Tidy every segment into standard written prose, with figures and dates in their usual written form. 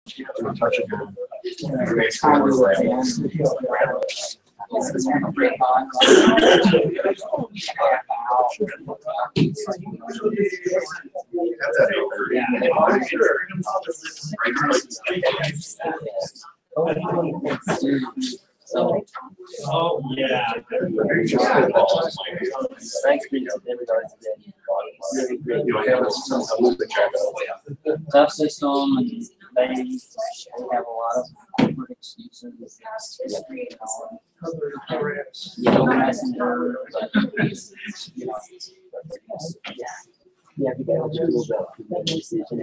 touch it. Oh, yeah. Thanks for tough system, and they have a lot of corporate excuses. Messenger, but you know, yeah, you got to do that decision.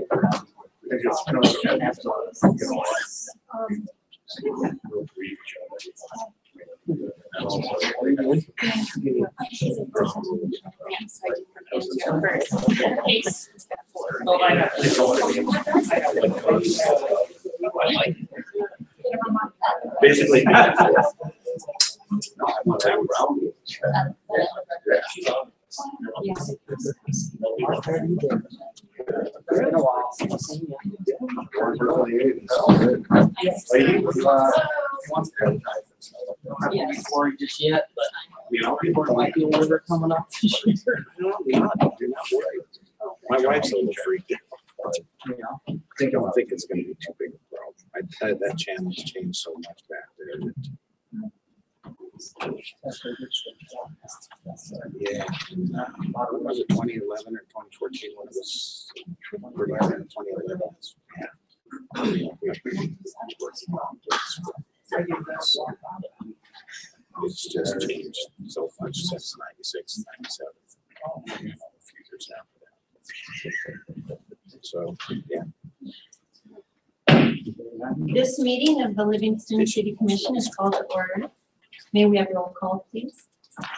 Basically. Yes, worried just yet, but people might be aware they're coming up this year. My wife's a little freaked out. Yeah. I don't think it's going to be too big a problem. That channel's changed so much back there. Yeah. Was it 2011 or 2014 when it was pretty hard in 2011? Yeah. It's just changed so much since 96, 97. A few years after that. So, yeah. This meeting of the Livingston City Commission is called to order. May we have roll call, please?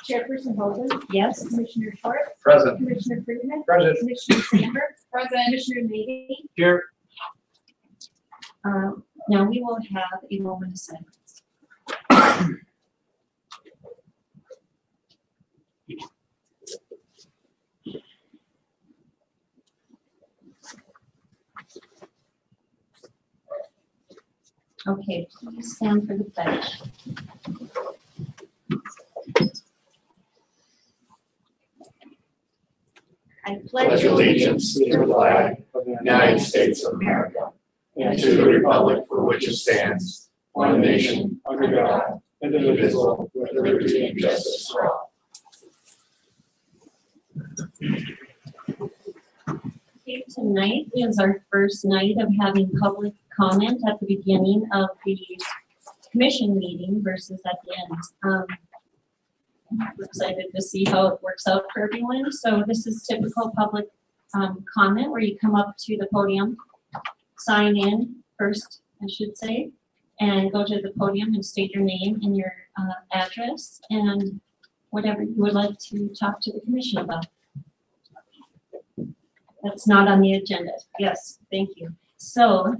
Chairperson Holden? Yes. Commissioner Short? Present. Commissioner Freeman? Present. Commissioner Sandberg? Present. Commissioner Maybe? Here. Now we will have a moment of silence. Okay, please stand for the pledge. I Pledge allegiance to the flag of the United States of America and to the republic for which it stands, one nation, under God, indivisible, with liberty and justice for all. Okay, tonight is our first night of having public comment at the beginning of the commission meeting versus at the end. We're excited to see how it works out for everyone. So this is typical public comment where you come up to the podium, sign in first, I should say, and go to the podium and state your name and your address and whatever you would like to talk to the commission about. That's not on the agenda. Yes, thank you. So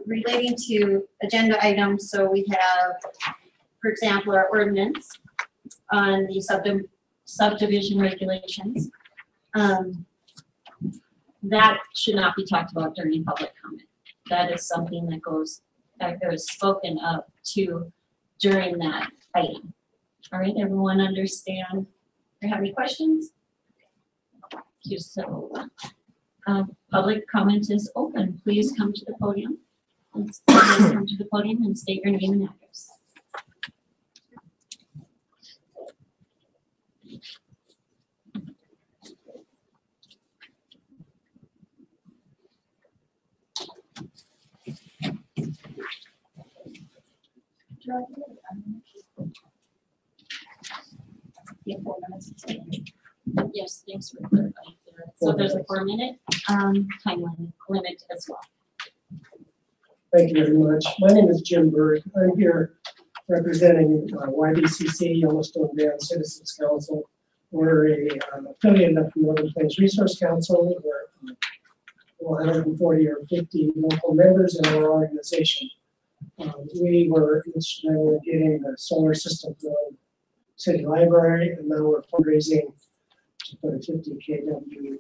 relating to agenda items, so we have, for example, our ordinance on the subdivision regulations. That should not be talked about during public comment. That is something that goes spoken of to during that item. All right, everyone understand? Do you have any questions? So, public comment is open. Please come to the podium. Come to the podium and state your name and address. Yes, thanks for clarifying. So there's a 4-minute time limit as well. Thank you very much. My name is Jim Berg. I'm here representing YBCC, Yellowstone Band Citizens Council. We're a affiliate of the Northern Plains Resource Council. We're 140 or 50 local members in our organization. We were instrumental in getting the solar system for the city library, and now we're fundraising to put a 50 kW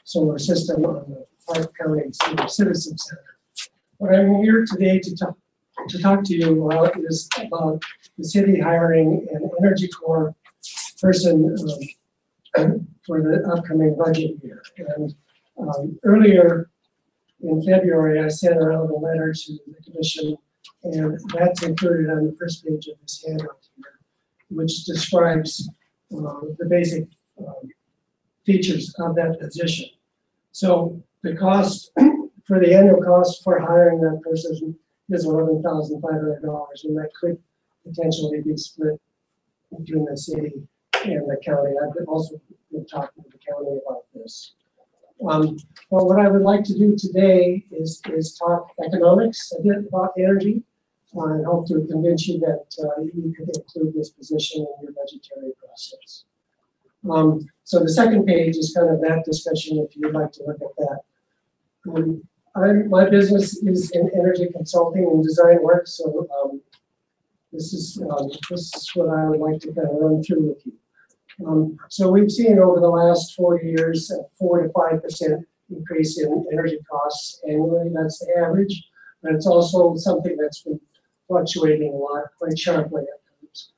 solar system on the Park County Senior Citizen Center. What I'm here today to talk to you about is about the city hiring an Energy Corps person for the upcoming budget year. And earlier in February, I sent around a letter to the commission, and that's included on the first page of this handout here, which describes the basic features of that position. So the cost for the annual cost for hiring that person is $11,500, and that could potentially be split between the city and the county. I've also been talking to the county about this. But what I would like to do today is talk economics a bit about energy. I hope to convince you that you could include this position in your budgetary process. So the second page is kind of that discussion if you'd like to look at that. My business is in energy consulting and design work, so this is what I would like to kind of run through with you. So we've seen over the last 4 years a 4 to 5% increase in energy costs annually. That's the average, but it's also something that's been fluctuating a lot, quite sharply at times.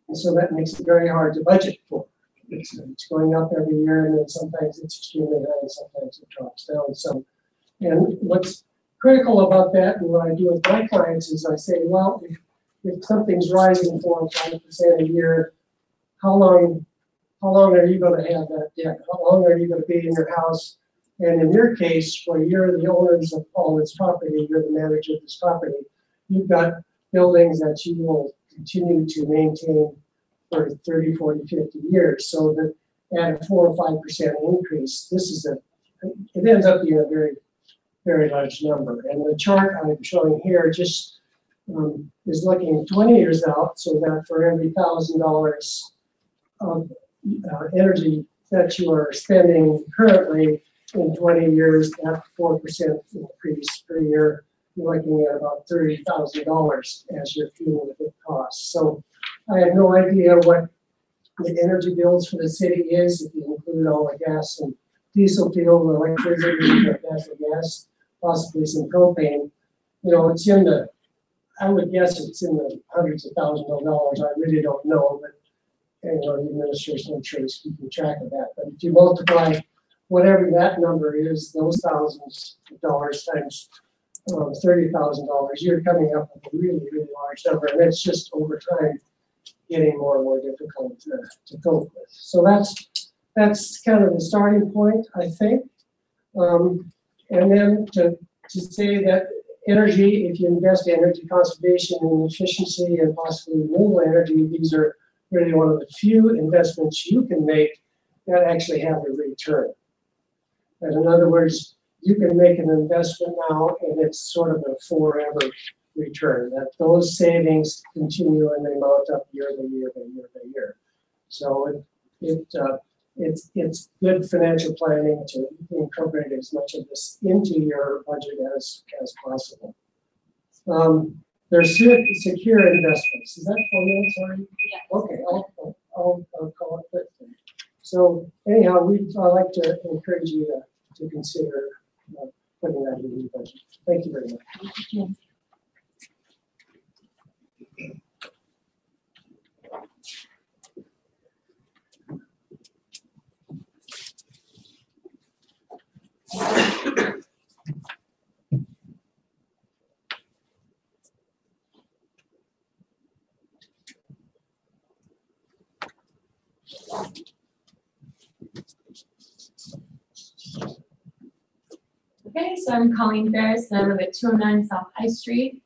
And so that makes it very hard to budget for. It's going up every year, and then sometimes it's extremely high, and sometimes it drops down some. And what's critical about that, and what I do with my clients, is I say, well, if something's rising 4 or 5% a year, how long are you going to have that debt? How long are you going to be in your house? And in your case, where you're the owners of all this property, you're the manager of this property, you've got buildings that you will continue to maintain for 30, 40, 50 years. So that at a 4 or 5% increase, it ends up being a very, very large number. And the chart I'm showing here just is looking 20 years out, so that for every $1,000 of energy that you are spending currently in 20 years, at 4% increase per year, you're looking at about $30,000 as your cumulative cost. So I have no idea what the energy bills for the city is, if you include all the gas and diesel fuel, electricity, natural gas, possibly some propane. You know, I would guess it's in the hundreds of thousands of dollars. I really don't know, but the administration, I'm sure, is keeping track of that. But if you multiply whatever that number is, those thousands of dollars times $30,000, you're coming up with a really, really large number, and it's just over time getting more and more difficult to cope with. So that's kind of the starting point, I think. And then to say that energy, if you invest in energy conservation and efficiency and possibly renewable energy, these are really one of the few investments you can make that actually have a return. And in other words, you can make an investment now and it's sort of a forever return, that those savings continue and they mount up year by year by year by year. So it's good financial planning to incorporate as much of this into your budget as possible. There's secure investments. Is that for me? Sorry. Yeah. Okay, I'll call it quick. So anyhow, I'd like to encourage you to consider putting that in your budget. Thank you very much. Thank you. Okay, so I'm Colleen Ferris, and I live at 209 South High Street.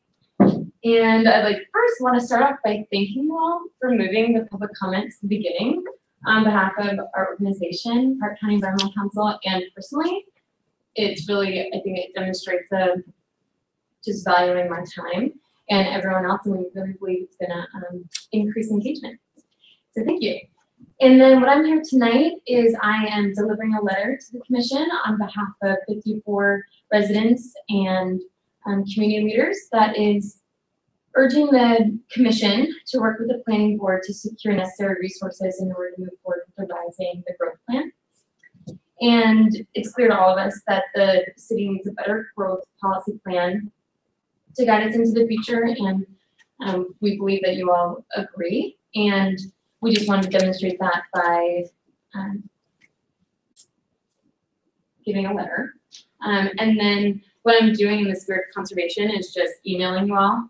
And I'd first want to start off by thanking you all for moving the public comments to the beginning on behalf of our organization, Park County Environmental Council, and personally. It's really, I think it demonstrates just valuing my time and everyone else, and we really believe it's gonna increase engagement. So thank you. And then what I'm here tonight is I am delivering a letter to the commission on behalf of 54 residents and community leaders that is urging the commission to work with the planning board to secure necessary resources in order to move forward with revising the growth plan. And it's clear to all of us that the city needs a better growth policy plan to guide us into the future, and we believe that you all agree. And we just wanted to demonstrate that by giving a letter. And then what I'm doing in the spirit of conservation is just emailing you all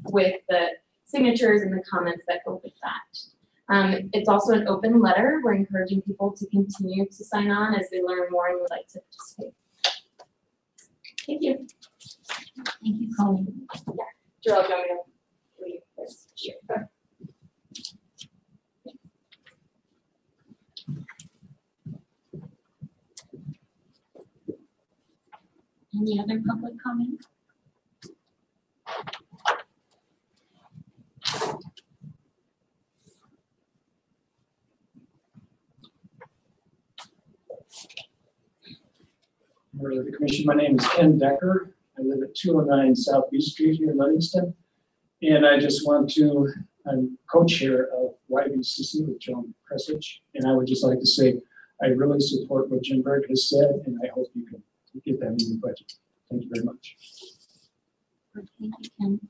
with the signatures and the comments that go with that. It's also an open letter. We're encouraging people to continue to sign on as they learn more and would like to participate. Thank you. Thank you, Colleen. Gerald, do you want me to leave this? Sure. Any other public comment? Members of the commission, my name is Ken Decker. I live at 209 South B Street here in Livingston. And I just want to, I'm co-chair of YBCC with John Presage. And I would just like to say, I really support what Jim Berg has said, and I hope you can get that in your budget. Thank you very much. Thank you, Ken.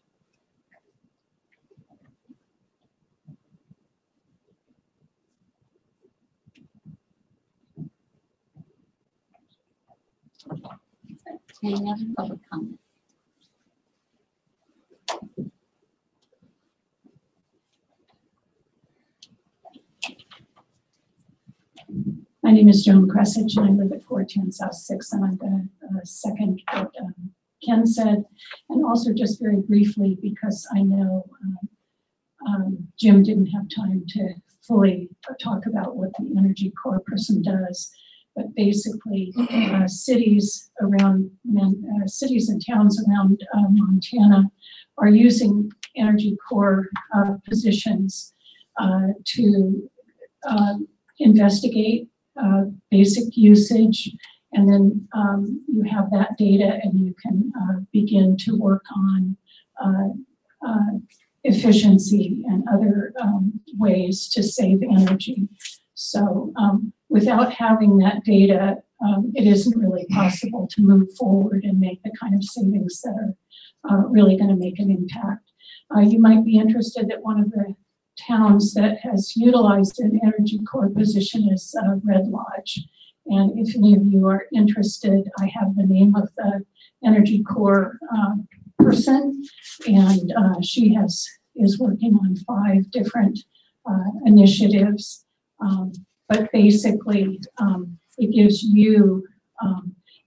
Any other public comment? My name is Joan Cressage, and I live at 410 South 6th, and I'm going to second what Ken said, and also just very briefly, because I know Jim didn't have time to fully talk about what the Energy Corps person does, but basically cities around, cities and towns around Montana are using Energy Corps positions to investigate basic usage, and then you have that data and you can begin to work on efficiency and other ways to save energy. So without having that data, it isn't really possible to move forward and make the kind of savings that are really going to make an impact. You might be interested that one of the towns that has utilized an Energy Corps position is Red Lodge. And if any of you are interested, I have the name of the Energy Corps person, and she is working on 5 different initiatives. But basically, it gives you,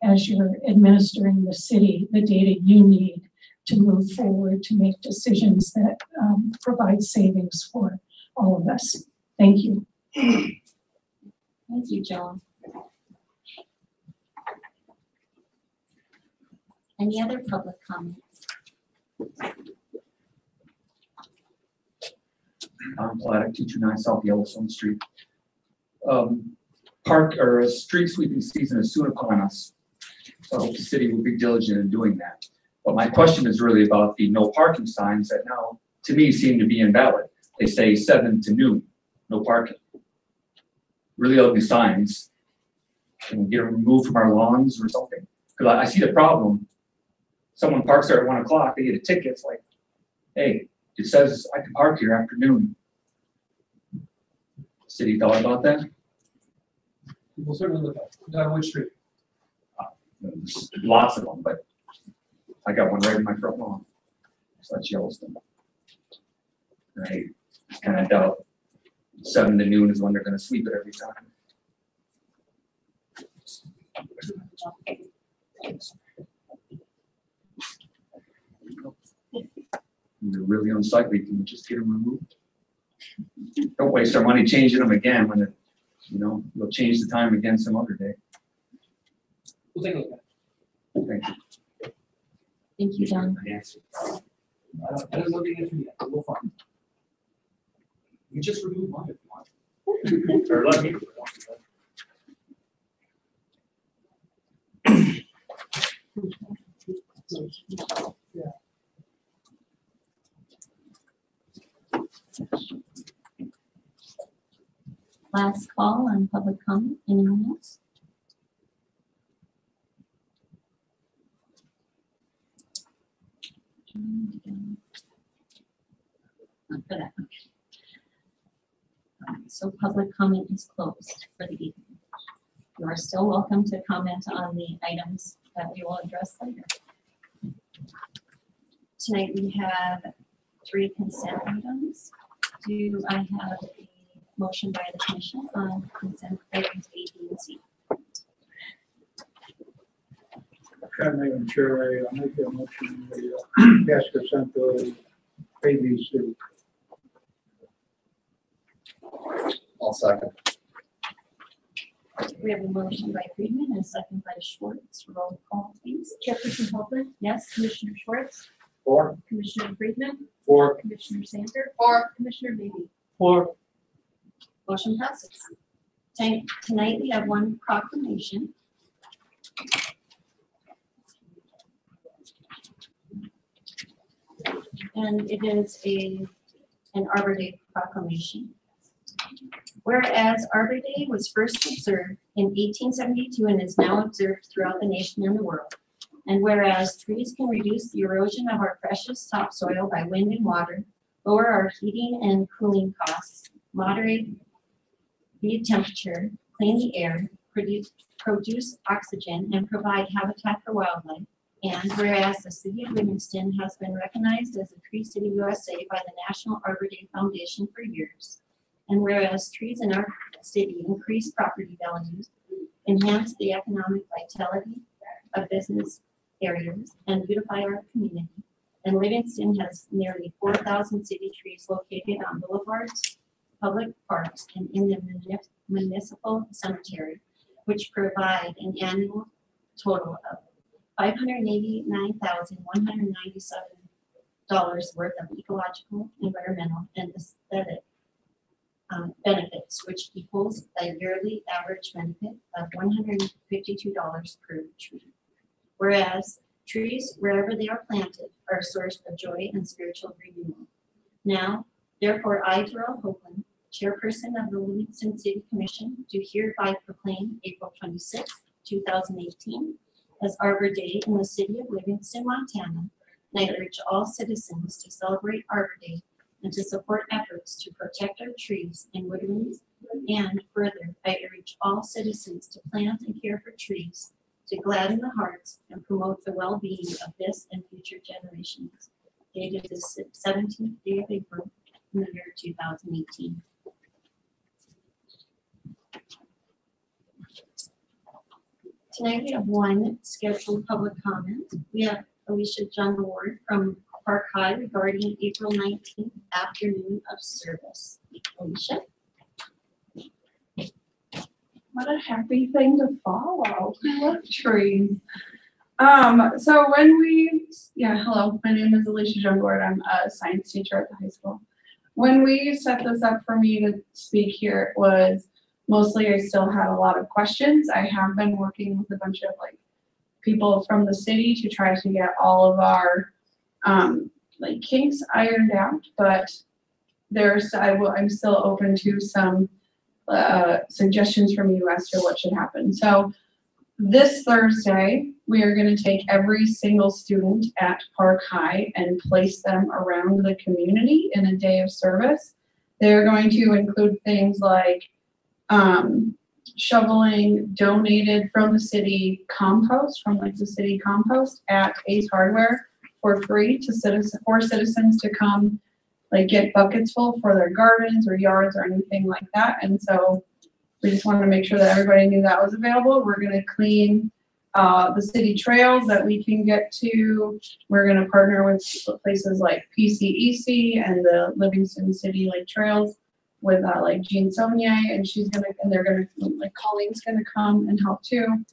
as you're administering the city, the data you need to move forward to make decisions that provide savings for all of us. Thank you. Thank you, Joan. Any other public comments? I'm Platic, 229 South Yellowstone Street. Park or street sweeping season is soon upon us, so I hope the city will be diligent in doing that. But my question is really about the no parking signs that now, to me, seem to be invalid. They say 7 to noon, no parking. Really ugly signs. Can we get them removed from our lawns or something? Because I see the problem. Someone parks there at 1 o'clock, they get a ticket. It's like, hey, it says I can park here after noon. City thought about that? We'll certainly look at it. Down which street? There's lots of them, but I got one right in my front lawn. So that's Yellowstone. Right. Kind of doubt 7 to noon is when they're going to sweep it every time. They're really unsightly. Can we just get them removed? Don't waste our money changing them again when it, we'll change the time again some other day. We'll take a look at it. Thank you. Thank you, John. I don't know the answer yet, but we'll find. You just remove one if you want. Or let me. Last call on public comment. Anyone else? Not for that. So public comment is closed for the evening. You are still welcome to comment on the items that we will address later. Tonight we have 3 consent items. Do I have a motion by the commission on consent items A, B, and C? Madam Chair, I make a motion, we pass consent to ABC. I'll second. We have a motion by Friedman and a second by Schwartz. Roll call, please. Chairperson Holden, Yes? Commissioner Schwartz, Four. Commissioner Friedman, Four. Commissioner Sanford, Commissioner Maybe. Four. Motion passes. Tonight we have one proclamation. And it is an Arbor Day proclamation. Whereas Arbor Day was first observed in 1872 and is now observed throughout the nation and the world. And whereas trees can reduce the erosion of our precious topsoil by wind and water, lower our heating and cooling costs, moderate the temperature, clean the air, produce oxygen, and provide habitat for wildlife. And whereas the city of Livingston has been recognized as a Tree City USA by the National Arbor Day Foundation for years. And whereas trees in our city increase property values, enhance the economic vitality of business areas, and beautify our community. And Livingston has nearly 4,000 city trees located on boulevards, public parks, and in the municipal cemetery, which provide an annual total of $589,197 worth of ecological, environmental, and aesthetic benefits, which equals a yearly average benefit of $152 per tree. Whereas trees, wherever they are planted, are a source of joy and spiritual renewal. Now, therefore, I, Darrell Hoagland, Chairperson of the Livingston City Commission, do hereby proclaim April 26, 2018 as Arbor Day in the city of Livingston, Montana, and I urge all citizens to celebrate Arbor Day and to support efforts to protect our trees and woodlands. And further, I urge all citizens to plant and care for trees to gladden the hearts and promote the well-being of this and future generations. Dated the 17th day of April in the year 2018. Tonight we have one scheduled public comment. We have Alicia John Ward from Park High regarding April 19th afternoon of service. Alicia? What a happy thing to follow. I love trees. So when hello, my name is Alicia Jungward. I'm a science teacher at the high school. When we set this up for me to speak here, it was mostly I still had a lot of questions. I have been working with a bunch of people from the city to try to get all of our kinks ironed out, but I'm still open to some suggestions from you as to what should happen. So this Thursday, we are going to take every single student at Park High and place them around the community in a day of service. They're going to include things like shoveling donated from the city compost, from the city compost at Ace Hardware for free for citizens to come get buckets full for their gardens or yards or anything like that. And so we just wanted to make sure that everybody knew that was available. We're going to clean the city trails that we can get to. We're going to partner with places like PCEC and the Livingston City Trails with Jean Saunier, and Colleen's gonna come and help too.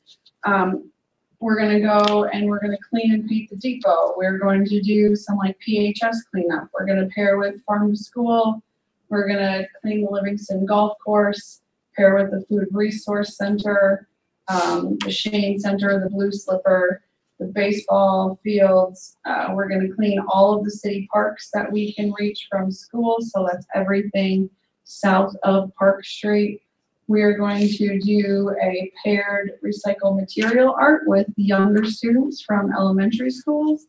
We're gonna go and we're gonna clean and paint the depot. We're going to do some PHS cleanup. We're gonna pair with Farm to School. We're gonna clean the Livingston Golf Course, pair with the Food Resource Center, the Shane Center, the Blue Slipper, the baseball fields. We're gonna clean all of the city parks that we can reach from school. So that's everything south of Park Street. We are going to do a paired recycled material art with younger students from elementary schools.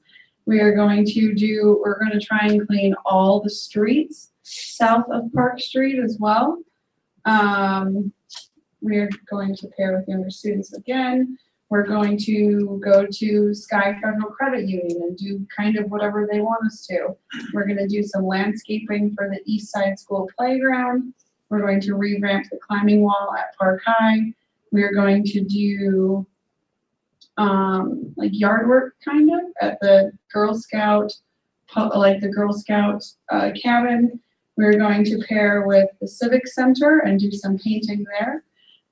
we're going to try and clean all the streets south of Park Street as well. We're going to pair with younger students again. We're going to go to Sky Federal Credit Union and do kind of whatever they want us to. We're going to do some landscaping for the East Side School playground. We're going to revamp the climbing wall at Park High. We are going to do like yard work kind of at the Girl Scout, cabin. We're going to pair with the Civic Center and do some painting there.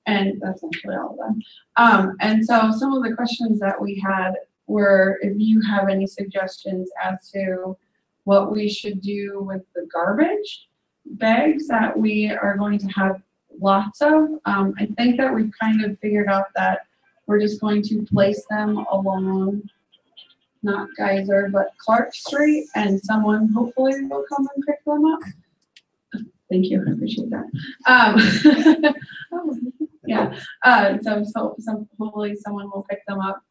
And that's actually all of them. And so some of the questions that we had were if you have any suggestions as to what we should do with the garbage bags that we are going to have lots of. I think that we've kind of figured out that we're just going to place them along, not Geyser, but Clark Street, and someone hopefully will come and pick them up. Thank you, I appreciate that. Yeah, so hopefully someone will pick them up.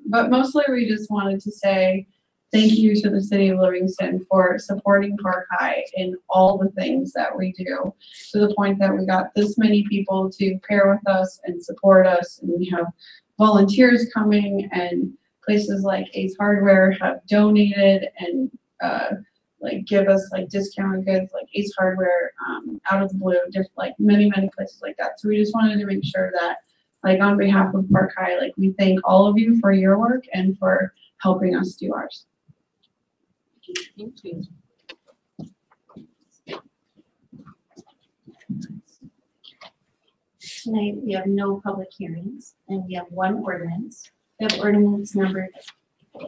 But mostly we just wanted to say thank you to the city of Livingston for supporting Park High in all the things that we do, to the point that we got this many people to pair with us and support us, and we have volunteers coming, and places like Ace Hardware have donated and like give us like discounted goods, like Ace Hardware, out of the blue, just like many places like that. So we just wanted to make sure that, like, on behalf of Park High, like, we thank all of you for your work and for helping us do ours. Thank you. Tonight, we have no public hearings, and we have one ordinance. We have ordinance number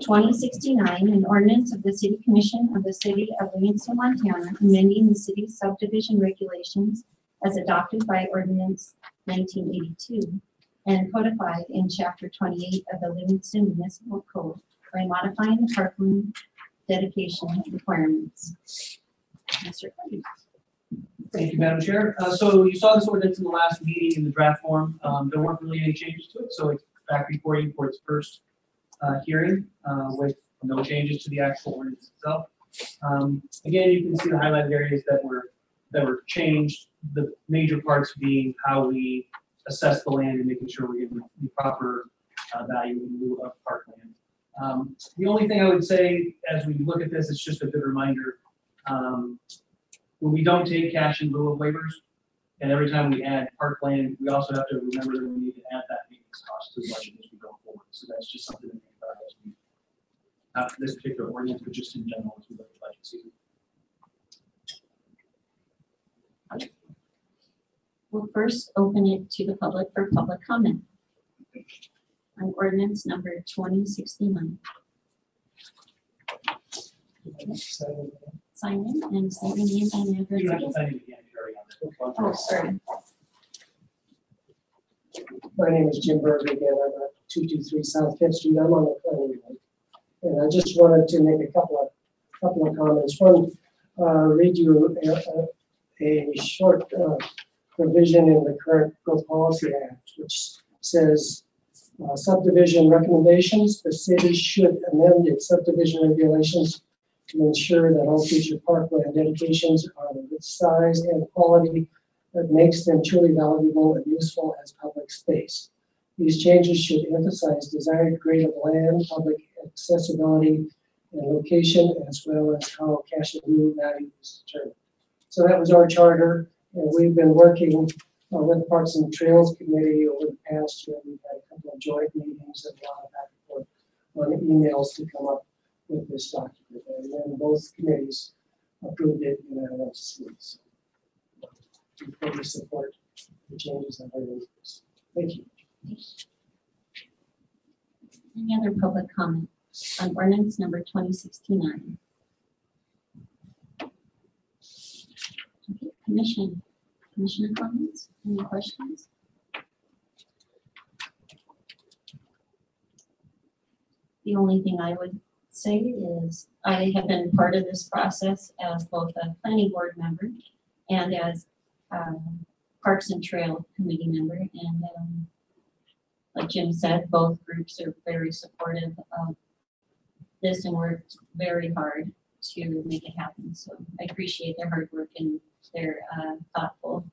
2069, an ordinance of the City Commission of the City of Livingston, Montana, amending the city's subdivision regulations as adopted by ordinance 1982 and codified in chapter 28 of the Livingston Municipal Code by modifying the parkland dedication requirements. Mr. Cody. Thank you, Madam Chair. So you saw this ordinance in the last meeting in the draft form. There weren't really any changes to it, so it's back before you for its first hearing with no changes to the actual ordinance itself. Again, you can see the highlighted areas that were changed. The major parts being how we assess the land and making sure we're getting the proper value in lieu of parkland. The only thing I would say as we look at this, it's just a good reminder. When we don't take cash in lieu of waivers, and every time we add parkland, we also have to remember that we need to add that maintenance cost to the budget as we go forward. So that's just something to think about as we, not this particular ordinance, but just in general as we look at budget season. We'll first open it to the public for public comment on ordinance number 2069. Sign in and state your name and address. You have to sign it again, Jerry, on this. Oh, sorry. My name is Jim Berg again. I'm at 223 South Fifth Street. I'm on the planning board. And I just wanted to make a couple of comments. One, read you a short provision in the current Growth Policy Act, which says subdivision recommendations. The city should amend its subdivision regulations to ensure that all future parkland dedications are of the size and quality that makes them truly valuable and useful as public space. These changes should emphasize desired grade of land, public accessibility, and location, as well as how cash in lieu value is determined. So that was our charter, and we've been working with the Parks and Trails Committee over the past year. We've had a couple of joint meetings and a lot of back and forth on emails to come up with this document, and then both committees approved it unanimously. So we fully support the changes that are in this. Thank you. Any other public comment on ordinance number 2069? Okay, Commissioner comments? Any questions? The only thing I would say is I have been part of this process as both a planning board member and as Parks and Trail Committee member. And like Jim said, both groups are very supportive of this and worked very hard to make it happen. So I appreciate their hard work and their thoughtful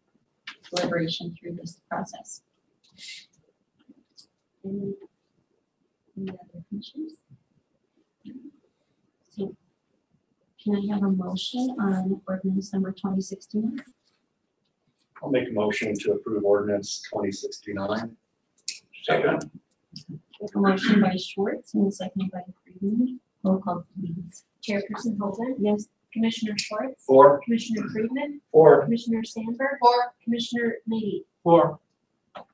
deliberation through this process. Any other questions? So can I have a motion on ordinance number 2069? I'll make a motion to approve ordinance 2069. Second. A motion by Schwartz and a second by Friedman. Roll call, please. Chairperson Holden, Yes. Commissioner Schwartz, Four. Commissioner Friedman, Four. Commissioner Sandberg, Commissioner Maybe. Four.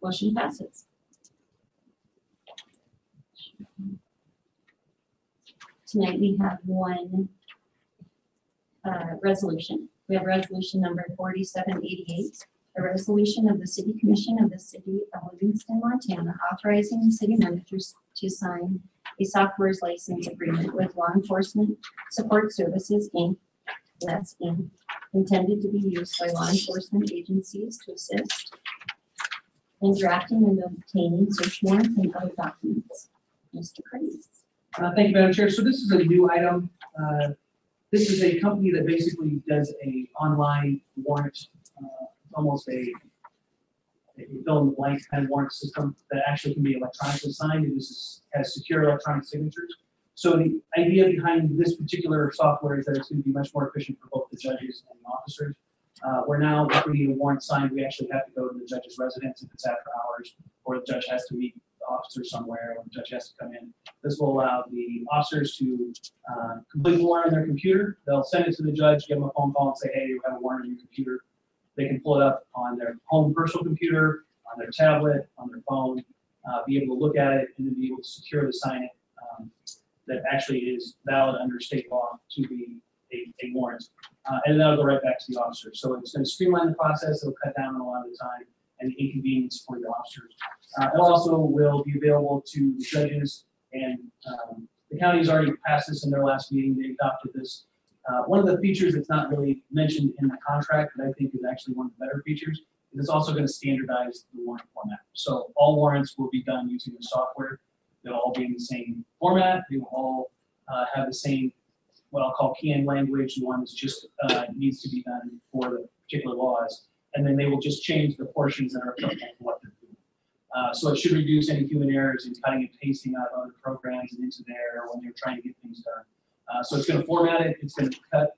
Motion passes. Tonight we have one resolution. We have resolution number 4788, a resolution of the City Commission of the City of Livingston, Montana, authorizing the city managers to sign a software license agreement with Law Enforcement Support Services, Inc., that's Inc., intended to be used by law enforcement agencies to assist in drafting and obtaining search warrants and other documents. Mr. Curtis. Thank you, Madam Chair. So this is a new item. This is a company that basically does a online warrant, almost a fill in the blank kind of warrant system that actually can be electronically signed, and has secure electronic signatures. So the idea behind this particular software is that it's going to be much more efficient for both the judges and the officers. Where now, if we need a warrant signed, we actually have to go to the judge's residence if it's after hours, or the judge has to meet the officer somewhere, or the judge has to come in. This will allow the officers to complete the warrant on their computer. They'll send it to the judge, give them a phone call, and say, hey, you have a warrant on your computer. They can pull it up on their home personal computer, on their tablet, on their phone, be able to look at it, and then be able to securely sign it. That actually is valid under state law to be a warrant. And then that'll go right back to the officer. So it's going to streamline the process. It'll cut down on a lot of the time and the inconvenience for the officers. It also will be available to the judges, and the county's already passed this in their last meeting. They adopted this. One of the features that's not really mentioned in the contract that I think is actually one of the better features is it's also going to standardize the warrant format. So all warrants will be done using the software. They'll all be in the same format. They will all have the same, what I'll call key-in language. The one that's just needs to be done for the particular laws. And then they will just change the portions that are applicable to what they're doing. So it should reduce any human errors in cutting and pasting out of other programs and into there when they're trying to get things done. So it's going to format it. It's going to cut,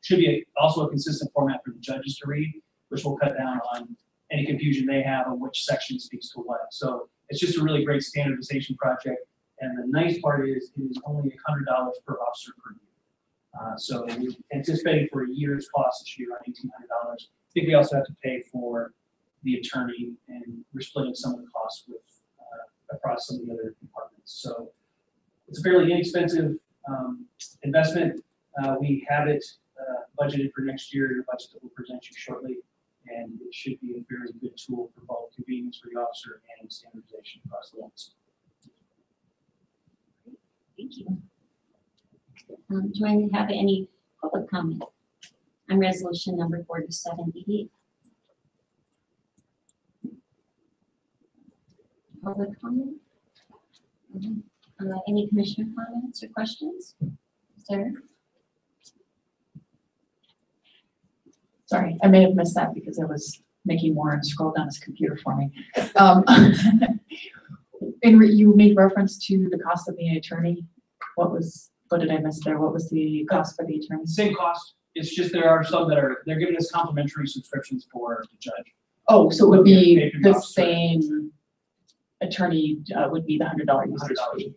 should be also a consistent format for the judges to read, which will cut down on any confusion they have on which section speaks to what. So it's just a really great standardization project. And the nice part is it is only $100 per officer per year. So we're anticipating for a year's cost, it should be around $1,800. I think we also have to pay for the attorney, and we're splitting some of the costs with across some of the other departments. So it's a fairly inexpensive investment. We have it budgeted for next year in the budget that we'll present you shortly, and it should be a very good tool for both convenience for the officer and standardization across the lines. Thank you. Do I have any public comment on resolution number 4788? Public comment? Any commissioner comments or questions? Sarah? Sorry, I may have missed that because I was making Warren scroll down his computer for me. You made reference to the cost of the attorney. What did I miss there? What was the cost for the attorney? Same cost. It's just there are some that they're giving us complimentary subscriptions for the judge. Oh, so it would be the the same attorney would be the $100 usage fee.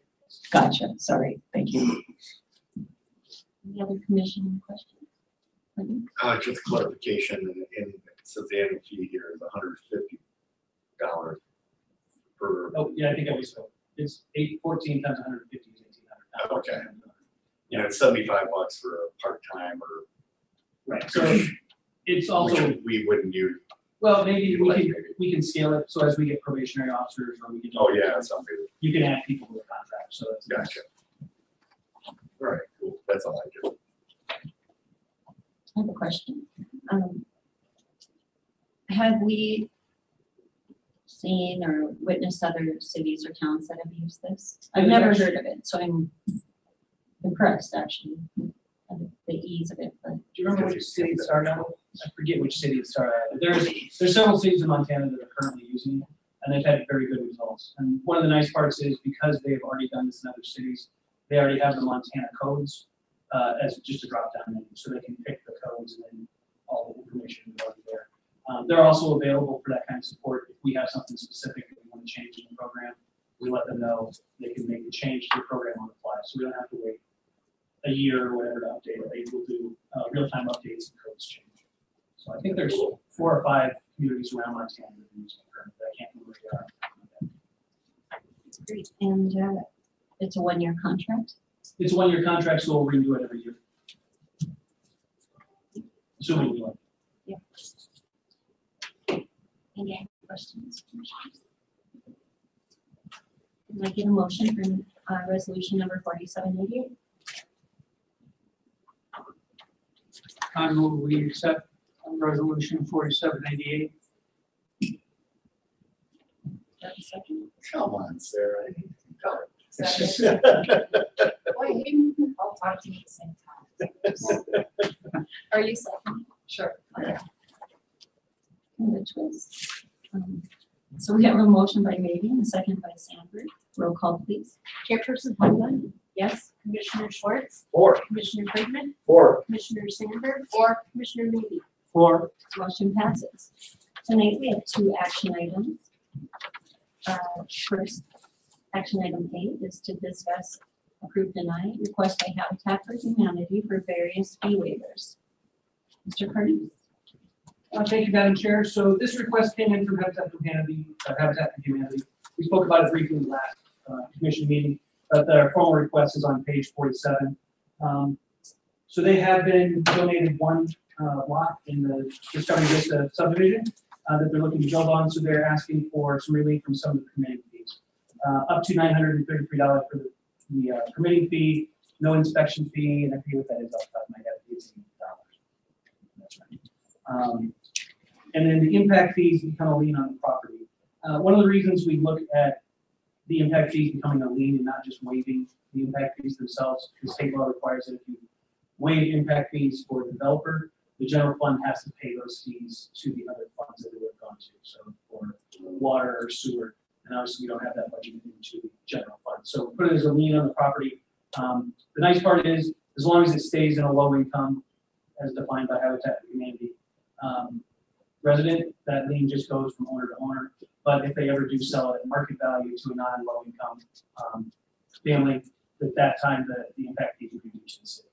Gotcha. Sorry. Thank you. Any other commissioner questions? Just clarification, it says the annual fee here is $150 per. Oh, yeah, I think I was, it's 14 times 150 is 1,800. Okay. Yeah, it's $75 for a part-time or. Right, so it's also. Which we wouldn't use. Well, maybe we can scale it, so as we get probationary officers, or we can. Oh, yeah, something. You can add people to the contract, so that's. Gotcha. All right, cool, that's all I do. I have a question. Have we seen or witnessed other cities or towns that have used this? I've never heard of it, so I'm impressed actually, at the ease of it, but. Do you remember which city it started out? I forget which city it started out. There's several cities in Montana that are currently using it, and they've had very good results. And one of the nice parts is because they've already done this in other cities, they already have the Montana codes as just a drop-down menu, so they can pick the codes and then all the information is already there. They're also available for that kind of support. If we have something specific that we want to change in the program, we let them know. They can make the change to the program on the fly, so we don't have to wait a year or whatever to update it. They will do real-time updates and codes change. So I think there's 4 or 5 communities around Montana that are using it currently, but I can't remember where they are. Great, and it's a 1-year contract? It's a 1-year contract, so we'll renew it every year. Assuming we like. Yeah. Any questions? Can I get a motion for resolution number 4788? I move we accept resolution 4788. Second? Come on, Sarah. Boy, maybe we can all talk to you at the same time. Are you second? Sure. Okay. Which was, so we have a motion by Maybe and a second by Sandberg. Roll call, please. Chairperson Holden, Yes? Commissioner Schwartz, 4. Commissioner Friedman, 4. Commissioner Sandberg, or Commissioner Maybe. 4. Motion passes. Tonight we have 2 action items. First, action item A is to discuss, approve, deny, request by Habitat for Humanity for various fee waivers. Mr. Carney? Thank you, Madam Chair. So this request came in from Habitat for Humanity. We spoke about it briefly in the last commission meeting, but their formal request is on page 47. So they have been donated 1 lot in the Discovery Vista subdivision that they're looking to build on. So they're asking for some relief from some of the permitting fees, up to $933 for the permitting fee, no inspection fee, and I forget what that is off the top of my head. It's $80. That's right. And then the impact fees become a lien on the property. One of the reasons we look at the impact fees becoming a lien and not just waiving the impact fees themselves, because state law requires that if you waive impact fees for the developer, the general fund has to pay those fees to the other funds that it would have gone to. So for water or sewer, and obviously we don't have that budget into the general fund. So put it as a lien on the property. The nice part is, as long as it stays in a low income, as defined by Habitat for Humanity resident, that lien just goes from owner to owner. But if they ever do sell it at market value to a non-low income family, at that time the impact fee would be reduced to the city.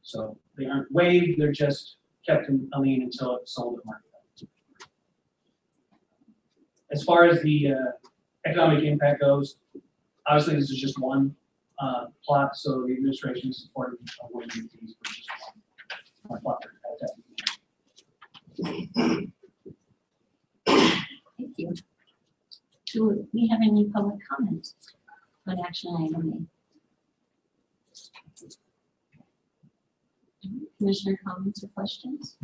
So they aren't waived, they're just kept in a lien until it's sold at market value. As far as the economic impact goes, obviously this is just one plot, so the administration is supporting waiving fees for just one plot. Thank you. Do we have any public comments on action item A? Commissioner comments or questions?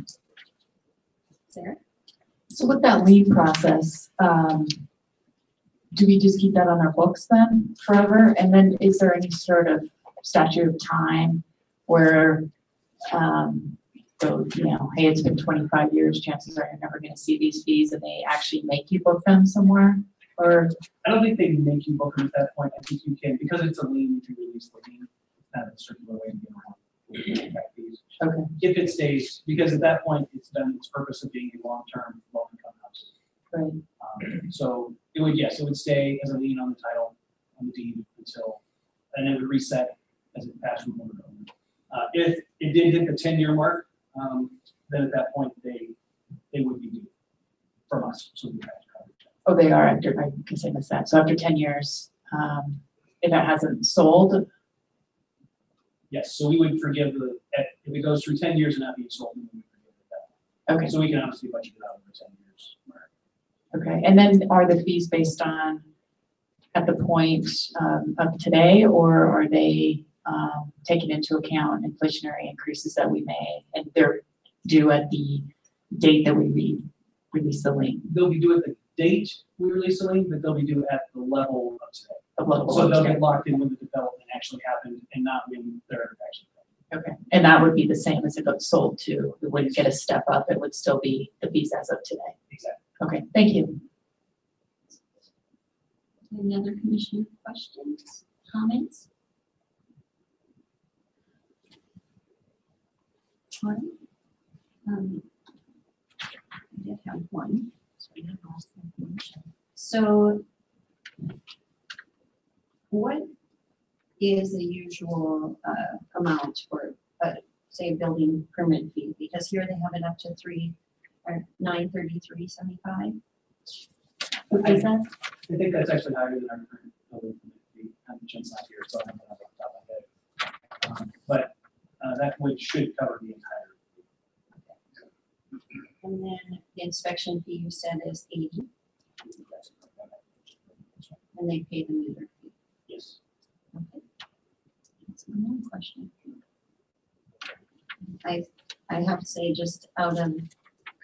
Sarah? So with that lien process, do we just keep that on our books then forever? And then is there any sort of statute of time where, so, you know, hey, it's been 25 years, chances are you're never going to see these fees, and they actually make you book them somewhere? Or I don't think they make you book them at that point. I think you can, because it's a lien, you can release the lien. Kind of a circular way to get around the impact fees. Okay. If it stays, because at that point, it's done its purpose of being a long-term, low-income house. Right. So it would, yes, it would stay as a lien on the title, on the deed until, and it would reset as it passed from owner to owner. If it did hit the 10-year mark, then at that point, they would be due from us, so we have to cover it. Oh, they are after, I guess I missed that. So after 10 years, if it hasn't sold, Yes, so we would forgive if it goes through 10 years and not being sold, then we would forgive it that. okay, So we can obviously budget it out over 10 years. okay. And then are the fees based on at the point of today, or are they taking into account inflationary increases that we may, and they're due at the date that we release the lien? They'll be due at the date we release the lien, but they'll be due at the level of today. of local. So they'll engineering. get locked in when the development actually happened and not when they're actually. Okay, and that would be the same as if it was sold to, it wouldn't get a step up, it would still be the fees as of today. Exactly. Okay, thank you. Any other commissioner questions, comments? One. I did have one. So I lost my information. So what is the usual amount for, say, a building permit fee? Because here they have it up to $933.75. Is that? I think that's actually higher than our current building permit fee. Jim's not here, so I don't have it off the top of my head. But that should cover the entire. And then the inspection fee you said is 80, and they pay the meter fee. Yes. Okay. That's my one question. I have to say, just out of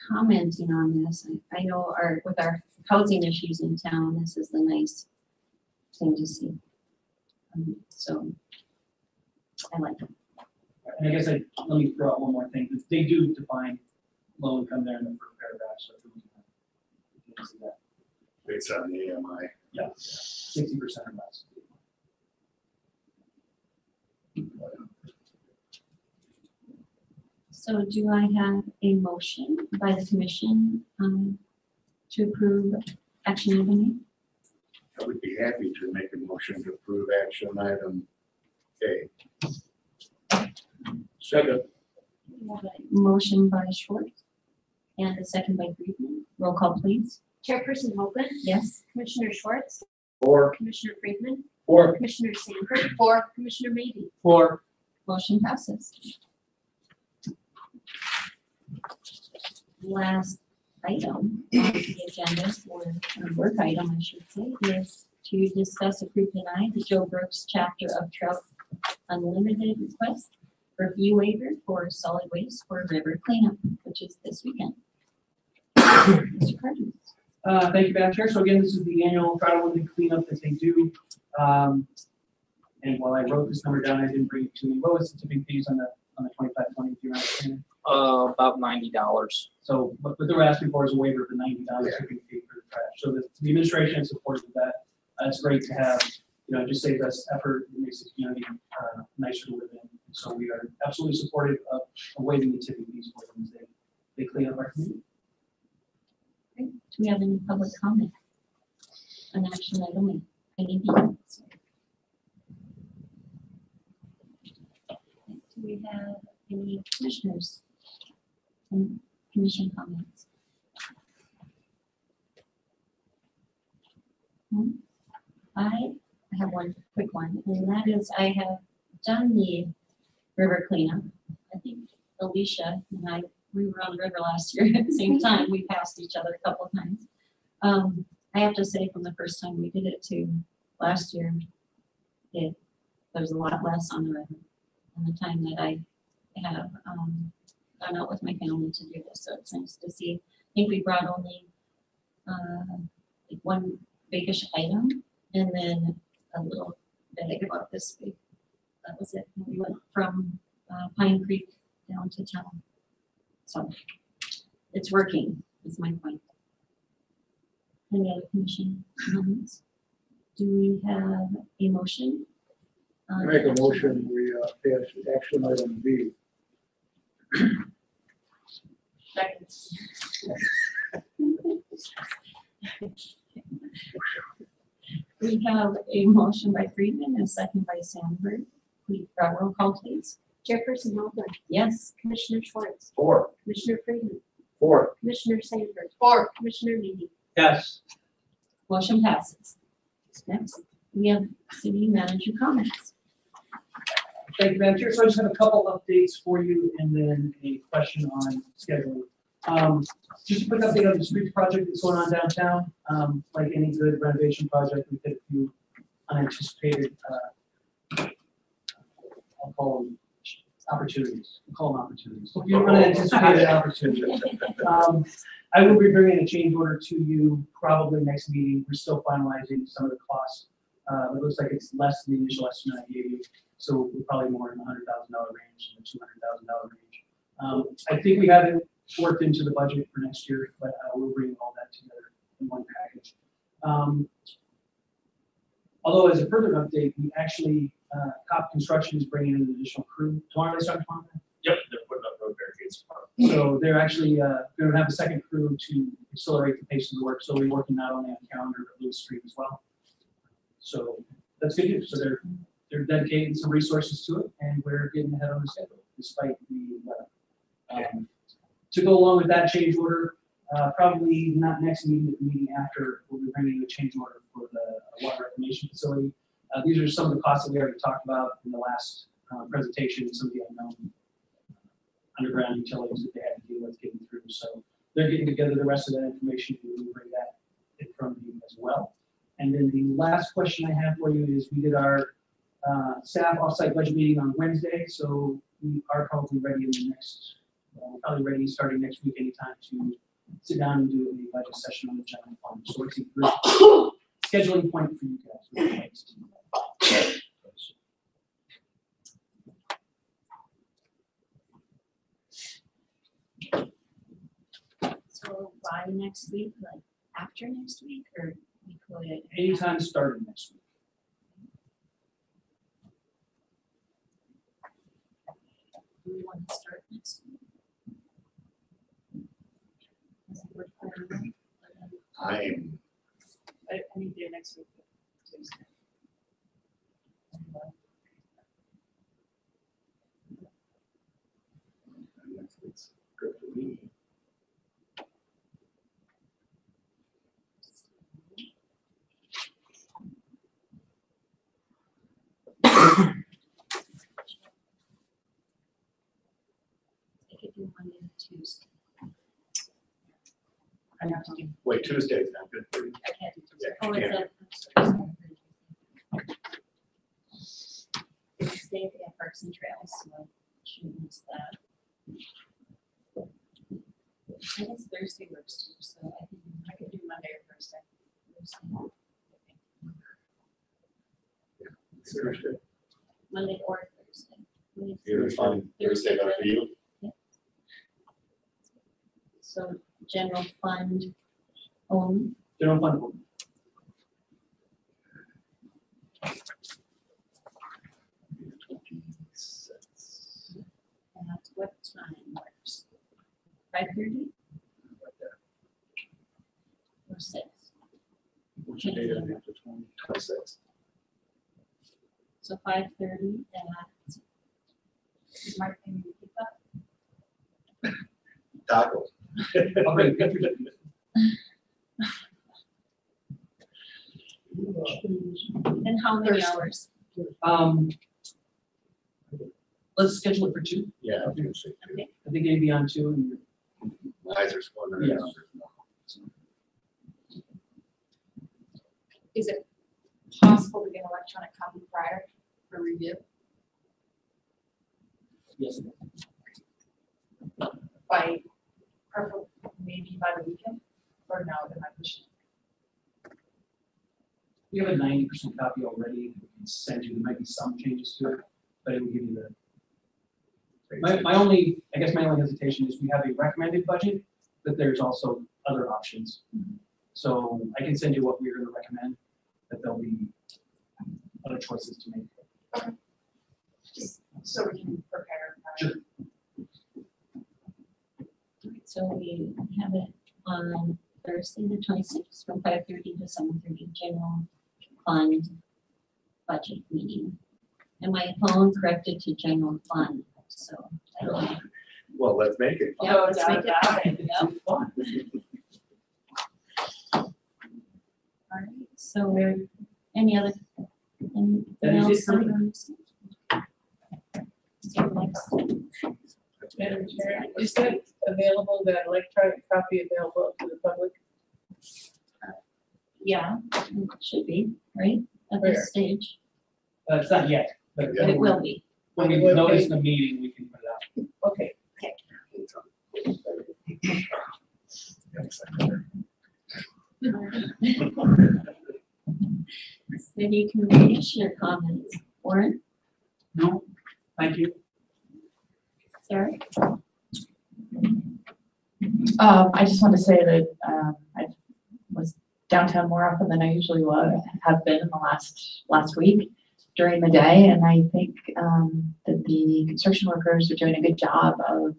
commenting on this, I know with our housing issues in town, this is the nice thing to see. So I like it. And I guess let me throw out one more thing. They do define low income there in the first paragraph, so if you can see that. Based on the AMI. Yeah, 60% or less. So do I have a motion by the commission to approve action item I would be happy to make a motion to approve action item A. Second. We have a motion by Schwartz and a second by Friedman. Roll call, please. Chairperson Holman, Yes. Commissioner Schwartz, Four. Commissioner Friedman, Four. Commissioner Sanford, 4, Commissioner Maybe. 4. Motion passes. Last item on the agenda, or work item, I should say, is to discuss, approve, deny the Joe Brooks Chapter of Trout Unlimited request for fee waiver for solid waste for river cleanup, which is this weekend. Mr. Carden. Thank you, Madam Chair. So again, this is the annual trout unlimited cleanup that they do. And while I wrote this number down, I didn't bring it to me. What was the tipping fees on the 25/20? Do you understand? About $90. So what they're asking for is a waiver of the $90 tipping fee for the trash. So the administration is supportive of that. It's great to have, it just saves us effort, it makes the community nicer to live in. So we are absolutely supportive of waiving the tipping fees for them as they clean up our community. Great. Do we have any public comment on action item? Any comments? Do we have any commissioners? and commission comments? I have one quick one, and that is I have done the river cleanup. I think Alicia and I, we were on the river last year at the same time. We passed each other a couple of times. I have to say from the first time we did it to last year, there's a lot less on the river. And the time that I have gone out with my family to do this, so it's nice to see. I think we brought only like one biggish item and then a little bag about this big. That was it. We went from Pine Creek down to town. So it's working, is my point. Any other commission comments? Do we have a motion? Make a motion, we pass action item B. We have a motion by Friedman and a second by Sandberg. Please, roll call, please. Chairperson Holden, Yes. Commissioner Schwartz, 4. Commissioner Friedman, 4. Commissioner Sandberg, 4, Commissioner Meany. Yes. Motion passes. Next, we have city manager comments. Thank you, Madam Chair. So I just have a couple updates for you and then a question on scheduling. Just a quick update on the streets project that's going on downtown. Like any good renovation project, we've had a few unanticipated, I'll call them opportunities. I'll call them opportunities. A few unanticipated opportunities. I will be bringing a change order to you probably next meeting. We're still finalizing some of the costs It looks like it's less than the initial estimate I gave you, so we're probably more in the $100,000 range than the $200,000 range. I think we have it worked into the budget for next year, but we'll bring all that together in one package. Although as a further update, we actually, COP Construction is bringing in an additional crew. Tomorrow they start tomorrow? Yep, they're putting up road barricades tomorrow. So they're actually going to have a second crew to accelerate the pace of the work. So we're working not only on calendar, but Lewis Street as well. So that's good news. So they're dedicating some resources to it, and we're getting ahead on the schedule despite the weather. To go along with that change order, probably not next meeting, but the meeting after, we'll be bringing a change order for the water reclamation facility. These are some of the costs that we already talked about in the last presentation, some of the unknown underground utilities that they had to deal with getting through. So they're getting together the rest of that information, and we'll bring that in front of you as well. And then the last question I have for you is, we did our staff offsite budget meeting on Wednesday, so we are probably ready in the next, probably ready starting next week anytime to sit down and do a budget session on the general fund. So it's a good scheduling point for you guys. So by next week, like after next week, or we could? Anytime starting next week. Do we want to start next week? Does it work for everyone? I'm, Any day next week. Tuesday. it's good for me. I could do Monday and Tuesday. I have to do. Wait, Tuesday's not good for you? I can't do Tuesday. Yeah, Oh, you it's a Tuesday, they have Parks and Trails, so I shouldn't miss that. I guess Thursday works too, so I could do Monday or Thursday. Thursday. Monday or Thursday. Either fine. Thursday, not for you? Yeah. So general fund only. General fund only. At what time works? 5:30 or 6? What's the date of the 26th? So 5:30 at. Mark, can you repeat that? Tacos. I'll bring it. And how many hours? Let's schedule it for 2. Yeah, I was gonna say two. Okay. I think maybe on 2 and My eyes are squirming. Yes. Is it possible to get an electronic copy prior for review? yes. By, maybe by the weekend? Or no, am I pushing? We have a 90% copy already. We can send you. There might be some changes to it, but it will give you the. My only hesitation is we have a recommended budget, but there's also other options. So I can send you what we're going to recommend, but there'll be other choices to make. Just so we can prepare. Sure. So we have it on Thursday, the 26th, from 5:30 to 7:30, general fund budget meeting. And my phone corrected to general fund, so I don't know. Well, let's make it. Yeah, let's make it happen. Yep. Fun. All right, so we're, anything That is it else? for me. So next. Madam Chair, is that available, that electronic copy available to the public? Yeah, it should be, right, at Where? this stage, It's not yet, but but it will be. when we notice the meeting, we can put it out. Okay. Any commissioner comments? Warren, No, thank you. Sarah? I just want to say that I was downtown more often than I usually have been in the last week during the day, and I think that the construction workers are doing a good job of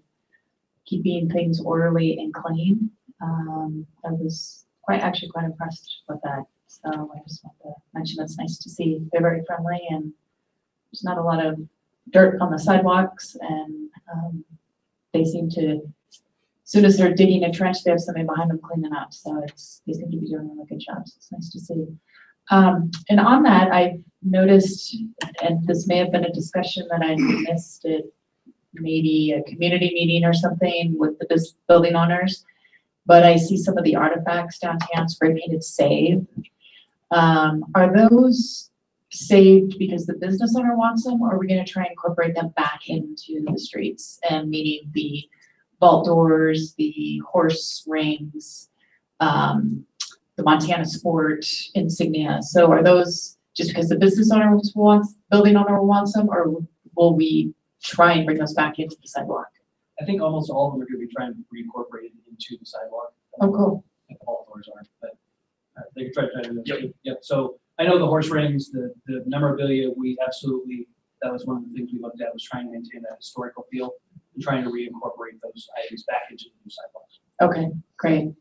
keeping things orderly and clean. I was actually quite impressed with that. So I just want to mention it's nice to see they're very friendly and there's not a lot of dirt on the sidewalks, and they seem to, as soon as they're digging a trench, they have somebody behind them cleaning up. So they seem to be doing a really good job. So it's nice to see. And on that, I've noticed, and this may have been a discussion that I missed at maybe a community meeting or something with the building owners, but I see some of the artifacts downtown spray painted save. Are those saved because the business owner wants them, or are we going to try and incorporate them back into the streets, and meaning the vault doors, the horse rings, the Montana Sport insignia? So are those just because the business owner building owner wants them, or will we try and bring those back into the sidewalk? I think almost all of them are going to be trying to reincorporate it into the sidewalk. Oh, cool. I think all doors aren't, but they can try to do that. Yep. So I know the horse rings, the memorabilia, that was one of the things we looked at, was trying to maintain that historical feel and trying to reincorporate those items back into the new sidewalks. Okay, great.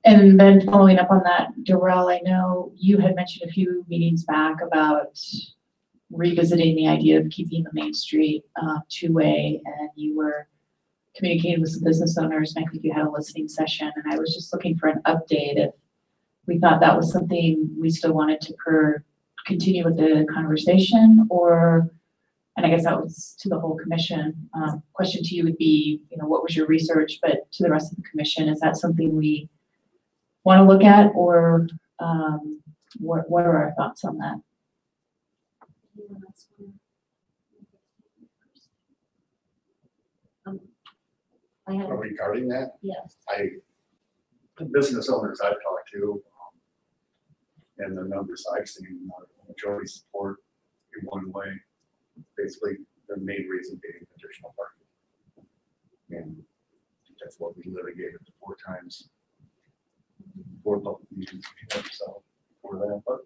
And then following up on that, Darrell, I know you had mentioned a few meetings back about revisiting the idea of keeping the Main Street two-way, and you were communicating with some business owners, and I think you had a listening session, and I was just looking for an update if we thought that was something we still wanted to continue with the conversation, or, and I guess that was to the whole commission. Question to you would be, what was your research, but to the rest of the commission, is that something we want to look at, or what are our thoughts on that? Regarding that, Yes. The business owners I've talked to, and the numbers I've seen, majority support in one way. Basically, the main reason being additional parking. And that's what we litigated 4 times. 4 public meetings we had, so for that, but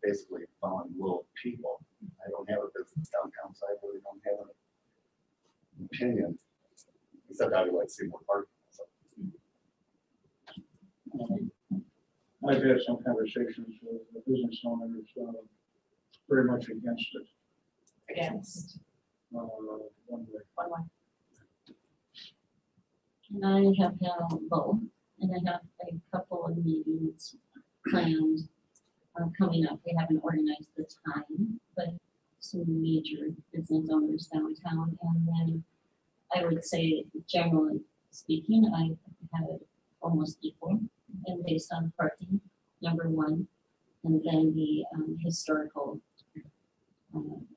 basically following little people. I don't have a business downtown, so I really don't have an opinion. Except I would like to see more parking. So. I've had some conversations with the business owners, very much against it. Against? One way. One way. And I have had both, and I have a couple of meetings planned coming up. We haven't organized the time, but some major business owners downtown. And then I would say, generally speaking, I had almost equal, and based on parking, number one, and then the historical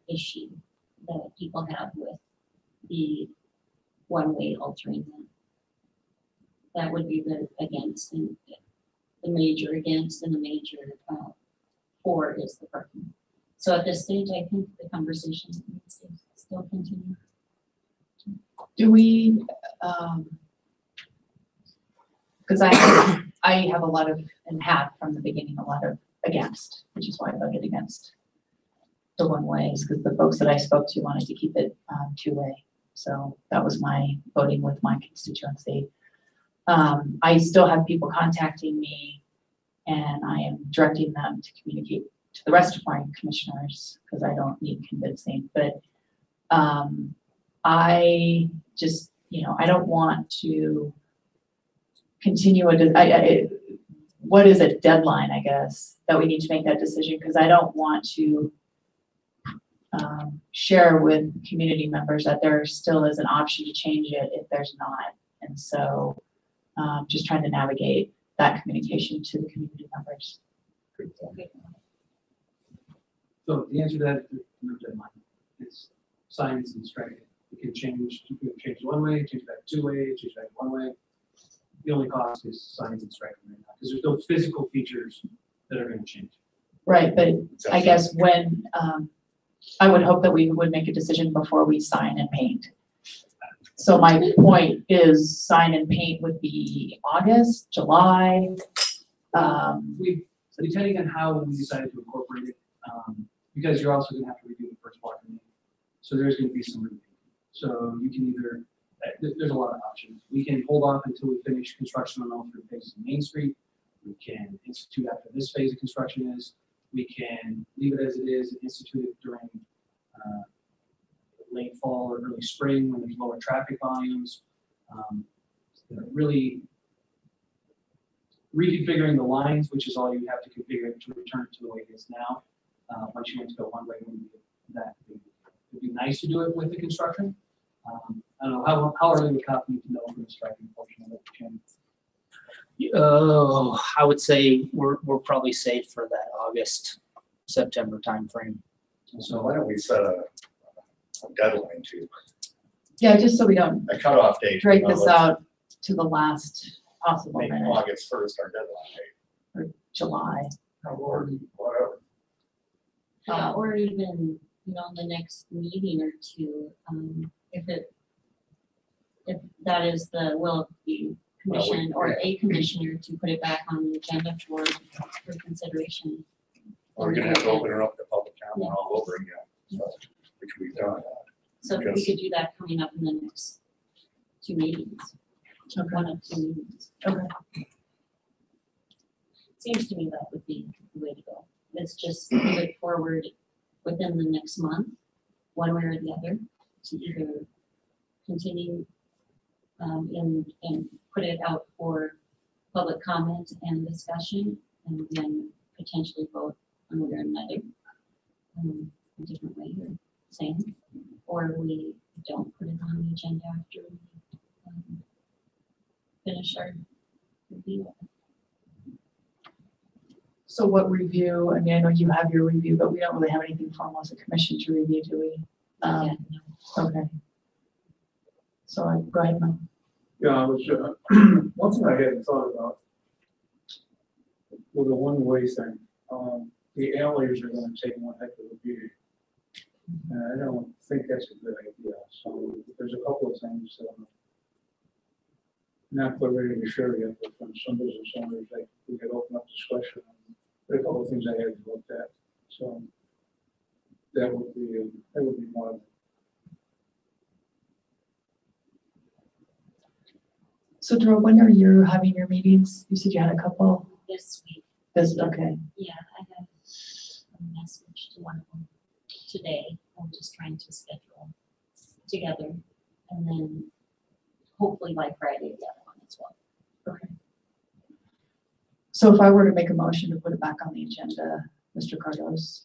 issue that people have with the one-way altering them. That would be the against, and the major against, and the major for is the parking. So at this stage, I think the conversation needs to still continue. Do we, because I have a lot of, and had from the beginning, a lot of against, which is why I voted against the one ways, because the folks that I spoke to wanted to keep it two-way. So that was my voting with my constituency. I still have people contacting me, and I am directing them to communicate to the rest of my commissioners, because I don't need convincing. But I just, I don't want to continue what is a deadline, I guess, that we need to make that decision, because I don't want to share with community members that there still is an option to change it if there's not. And so just trying to navigate that communication to the community members. So the answer to that is no deadline. It's science and strength. You can change one way, change back two-way, change back one way. the only cost is signs and striping right now, because there's no physical features that are gonna change. Right, but I guess when, I would hope that we would make a decision before we sign and paint. So my point is sign and paint would be August, July. Depending on how we decide to incorporate it, because you're also gonna have to redo the first block of main. So there's gonna be some repainting. So you can either, there's a lot of options. We can hold off until we finish construction on all three phases of Main Street. We can institute after this phase of construction is. We can leave it as it is and institute it during late fall or early spring when there's lower traffic volumes. Really reconfiguring the lines, which is all you have to configure to return it to the way it is now. Once you want to go one way, wouldn't be that big. It'd be nice to do it with the construction. I don't know, how early would cop need to know for the striping portion of it, Jim? Oh, I would say we're probably safe for that August, September timeframe. So why don't we set a deadline to Yeah, just so we don't a cutoff date? drag this out to the last possible Make minute, August 1st our deadline date. or July. Or whatever. Yeah, or even, the next meeting or two, if that is the will of the commission or a commissioner to put it back on the agenda for consideration. We're gonna have to open it up to public comment all over again, so, which we've done. So we could do that coming up in the next two meetings, one of two meetings. Okay. Seems to me that would be the way to go. Let's just move it forward within the next month, one way or the other, to either continue and put it out for public comment and discussion, and then potentially vote one way or another, a different way you're saying, or we don't put it on the agenda after we finish our review. So what review, I mean, I know you have your review, but we don't really have anything formal as a commission to review, do we? Yeah, no. Okay. So go ahead, Mel. Yeah, I was, one thing I hadn't thought about with the one-way thing, the alleys are gonna take one heck of a beating. And I don't think that's a good idea, so there's a couple of things, not quite ready to share yet, but from some business owners, like, we could open up discussion. There are a couple of things I hadn't looked at, so that would be one of them. So Drew, when are you having your meetings? You said you had a couple. This week, Okay. yeah, I have a message to one of them today. I'm just trying to schedule together, and then hopefully by Friday, the other one as well. Okay. So if I were to make a motion to put it back on the agenda, Mr. Cardos,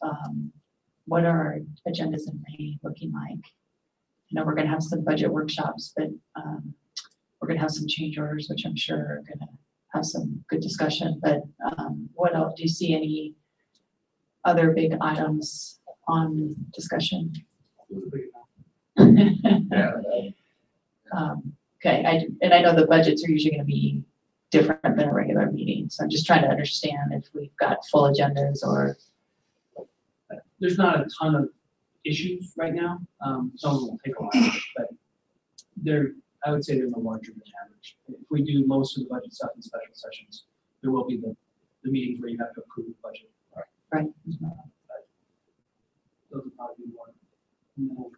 what are our agendas in May looking like? We're gonna have some budget workshops, but we're gonna have some change orders, which I'm sure are gonna have some good discussion, but what else, do you see any other big items on discussion? Okay, I know the budgets are usually gonna be different than a regular meeting, so I'm just trying to understand if we've got full agendas or. There's not a ton of issues right now. Some of them will take a while, but I would say they're no larger than average. If we do most of the budget stuff in special sessions, there will be the meetings where you have to approve the budget. Right. Those would probably be more.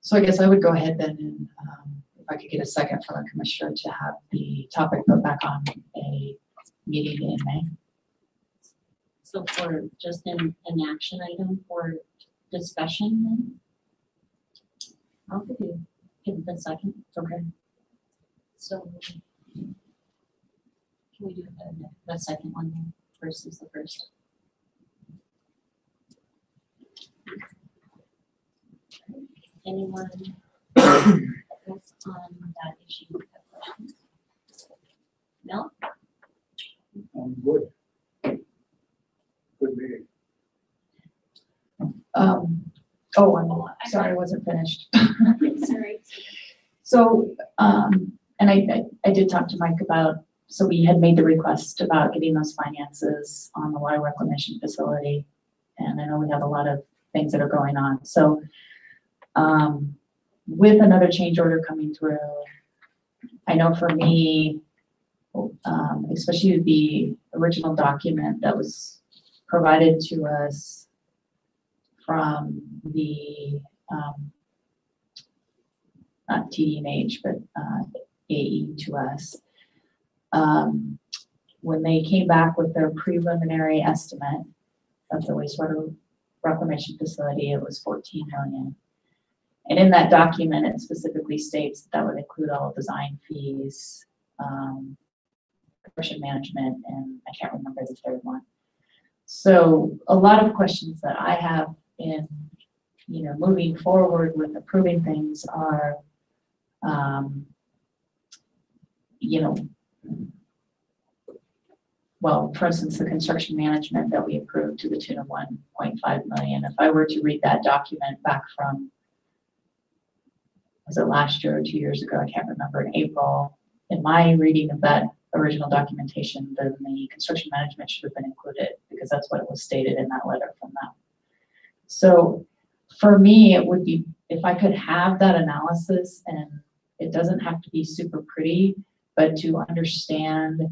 So I guess I would go ahead then and if I could get a second from a commissioner to have the topic put back on a meeting in May. So for just an action item for discussion then? I'll give the second. Okay. So can we do the second one then versus the first? Anyone else on that issue have questions? No? Good. Good meeting. Oh, I'm sorry, I wasn't finished. Sorry. So, and I did talk to Mike about, so we had made the request about getting those finances on the water reclamation facility. And I know we have a lot of things that are going on. So, with another change order coming through, I know for me, especially the original document that was provided to us from the, not TDMH, but AE to us. When they came back with their preliminary estimate of the wastewater reclamation facility, it was 14 million. And in that document, it specifically states that would include all design fees, construction management, and I can't remember the third one. So a lot of questions that I have in, moving forward with approving things are, well, for instance, the construction management that we approved to the tune of 1.5 million. If I were to read that document back from, was it last year or 2 years ago? I can't remember, in April. In my reading of that original documentation, then the construction management should have been included because that's what was stated in that letter from them. So for me, it would be, if I could have that analysis, and it doesn't have to be super pretty, but to understand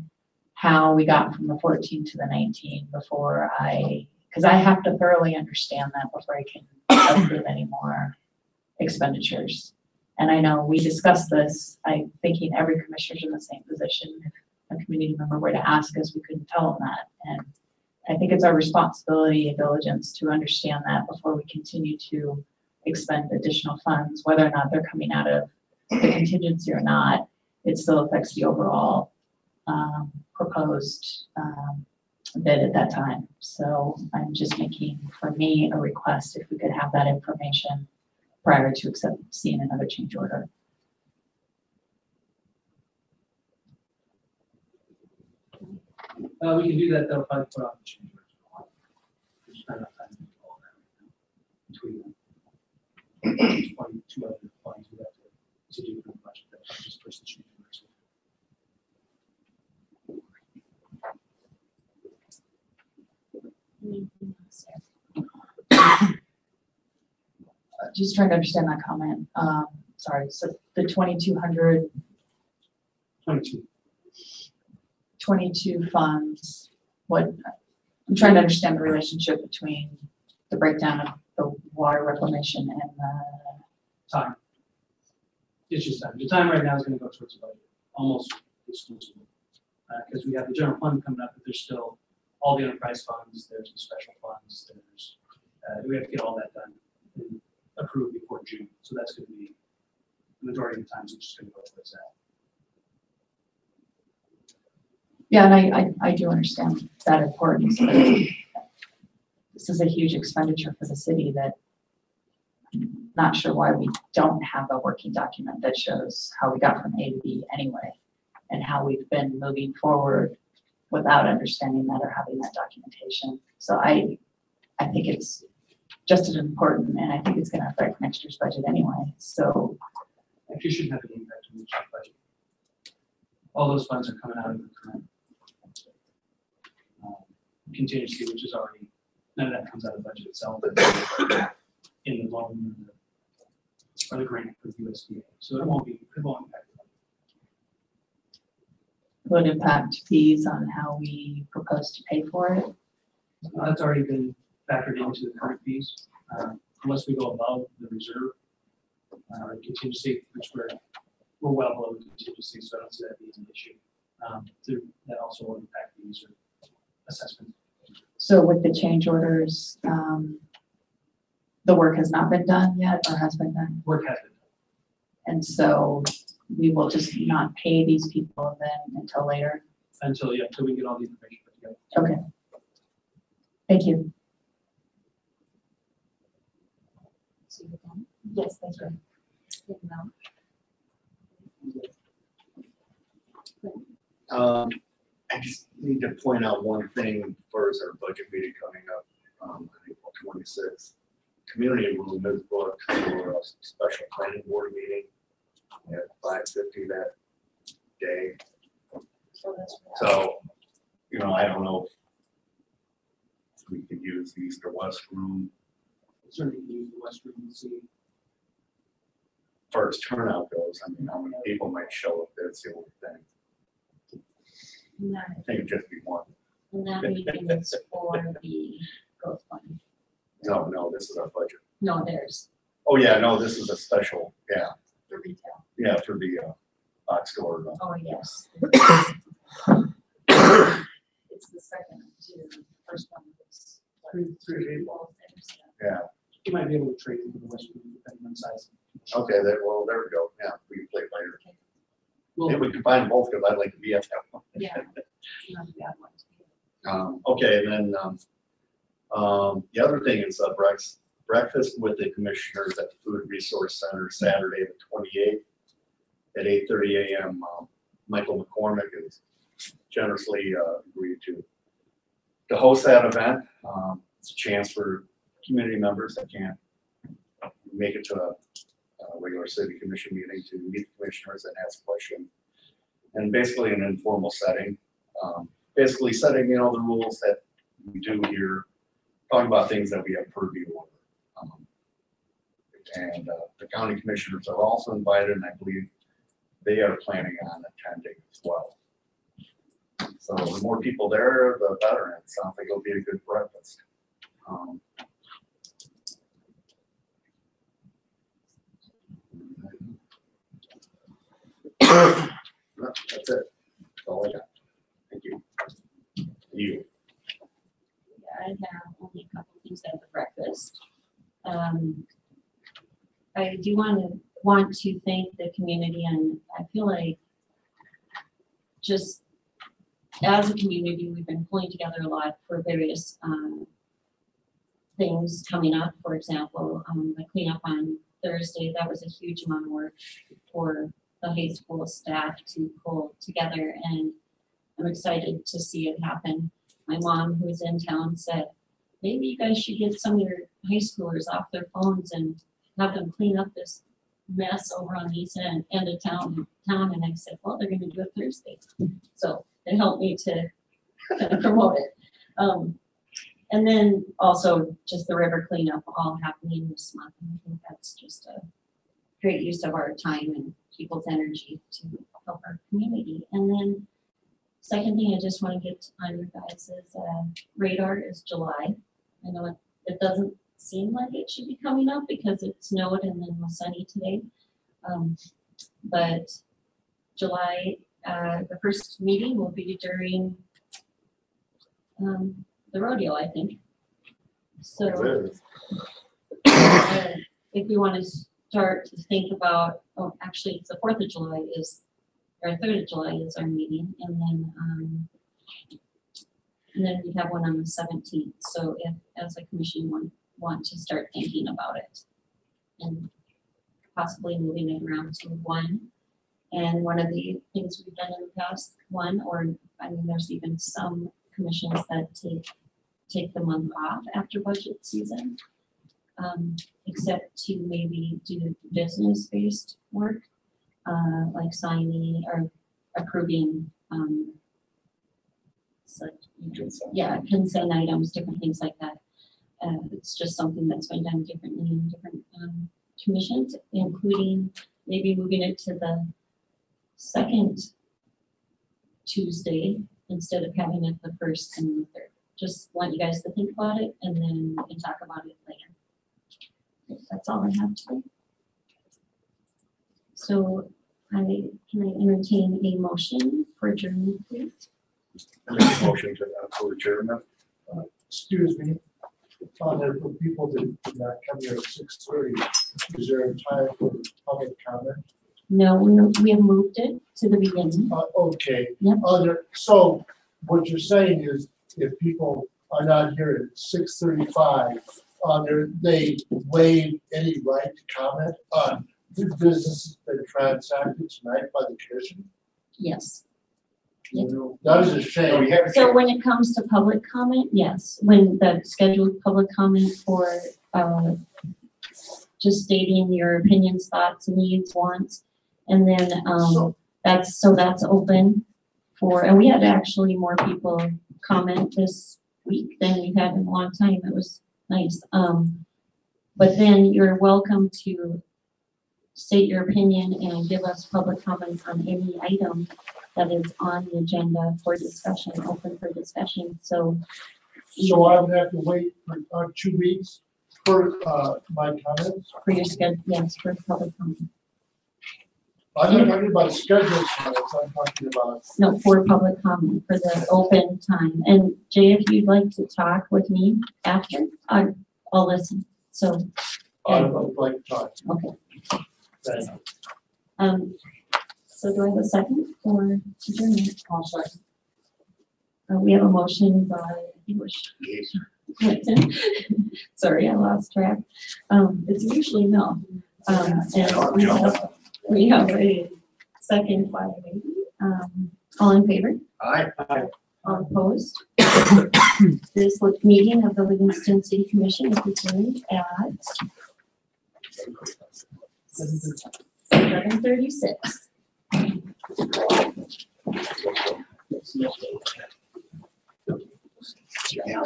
how we got from the 14 to the 19 before because I have to thoroughly understand that before I can approve any more expenditures. And I know we discussed this, I'm thinking every commissioner's in the same position. If a community member were to ask us, we couldn't tell them that. And I think it's our responsibility and diligence to understand that before we continue to expend additional funds, whether or not they're coming out of the contingency or not, it still affects the overall proposed bid at that time. So I'm just making, for me, a request if we could have that information prior to seeing another change order. We can do that, they'll probably put off the change order. There's not enough time to do all that between 22 other funds we have to do for the budget, that's just first the change orders. Just trying to understand that comment. Sorry, so the 2,200. 22 funds, I'm trying to understand the relationship between the breakdown of the water reclamation and the Time. It's just time. The time right now is going to go towards the budget, almost exclusively. Because we have the general fund coming up, but there's still all the enterprise funds, there's the special funds, we have to get all that done and approved before June. So that's going to be the majority of the times it's just going to go towards that. Yeah, and I do understand that importance, but this is a huge expenditure for the city that I'm not sure why we don't have a working document that shows how we got from A to B anyway, and how we've been moving forward without understanding that or having that documentation. So I think it's just as important, and I think it's going to affect next year's budget anyway. So Actually, shouldn't have any impact on the budget. All those funds are coming out of the current contingency, which is already, none of that comes out of the budget itself, but in the loan or the grant for USDA. So it won't impact the budget. would impact fees on how we propose to pay for it. That's already been factored into the current fees, unless we go above the reserve contingency, which we're well below the contingency, so I don't see that being an issue. That also will impact the user assessment. So with the change orders, the work has not been done yet or has been done? Work has been done. And so we will just not pay these people then until later? Until we get all the information put together. Okay. Thank you. Yes, thank you. I just need to point out one thing for our budget meeting coming up, April 26th. Community room is booked for a special planning board meeting at $5.50 that day. So, I don't know if we could use the east or west room. Certainly use the West Room and see. Far as turnout goes, I mean, how many people might show up there, it's the only thing. And I think it'd just be one. that meeting is for the growth fund. No, this is our budget. No, theirs, Oh, yeah, no, this is a special, yeah, for retail. yeah, for the box store. Oh, yes. It's the second to the first one. Is Three. Yeah, You might be able to trade into the West Room depending on size. okay, there we go, yeah, we can play later. Well, Maybe we combine both, because I'd like to be at that one. Yeah. Not a bad one. Okay, and then, the other thing is breakfast with the commissioners at the Food Resource Center, Saturday the 28th at 8:30 a.m. Michael McCormick has generously agreed to host that event. It's a chance for community members that can't make it to a regular city commission meeting to meet the commissioners and ask questions. And basically an informal setting, basically setting, the rules that we do here, talking about things that we have purview over. And the county commissioners are also invited, and I believe they are planning on attending as well. So the more people there, the better. And it sounds like it'll be a good breakfast. That's it. That's all I got. Thank you. You. Yeah, I have only a couple things at the breakfast. I do want to thank the community, and I feel like just as a community, we've been pulling together a lot for various things coming up. For example, the cleanup on Thursday, that was a huge amount of work for the high school staff to pull together, and I'm excited to see it happen. My mom, who's in town, said, maybe you guys should get some of your high schoolers off their phones and have them clean up this mess over on the east end of town. And I said, well, they're going to do it Thursday. So it helped me to kind of promote it. And then also just the river cleanup all happening this month. And I think that's just a great use of our time and people's energy to help our community. And then second thing I just want to get on your guys' radar is July. I know it doesn't seem like it should be coming up because it snowed and then was sunny today. But July, the first meeting will be during the rodeo, I think. So if we want to start to think about, oh, actually it's the 4th of July or 3rd of July is our meeting, and then we have one on the 17th. So if, as a commission, want to start thinking about it and possibly moving it around to one. And one of the things we've done in the past, there's even some commissions that take the month off after budget season, except to maybe do business-based work, like signing or approving, consent items, different things like that. It's just something that's been done differently in different commissions, including maybe moving it to the second Tuesday instead of having it the first and the third. Just want you guys to think about it, and then we can talk about it later. That's all I have today. So can I entertain a motion for adjournment, please? I make a motion for adjournment. Excuse me, there for people that did not come here at 6:30, is there a time for public comment? No, we have moved it to the beginning. Okay. Yep. So what you're saying is if people are not here at 6:35, they waive any right to comment on the business that's been transacted tonight by the commission? Yes. That is a shame. So when it comes to public comment, yes, when the scheduled public comment for just stating your opinions, thoughts, needs, wants, And then, that's open for, and we had actually more people comment this week than we've had in a long time. It was nice. But then you're welcome to state your opinion and give us public comments on any item that is on the agenda for discussion, open for discussion. So I would have to wait for 2 weeks for my comments. for your schedule, yes, for public comment. I'm not talking about scheduled comments, I'm talking about. No, for public comment, for the open time. And Jay, if you'd like to talk with me after, I'll listen. So, I would like to talk. okay. Thank you. So do I have a second for adjournment? I'll second. We have a motion by, I think it was Clinton. Sorry, I lost track. It's usually no. And we have a second by Amy. All in favor? Aye. All opposed? This meeting of the Livingston City Commission is adjourned at 7:36. Yeah.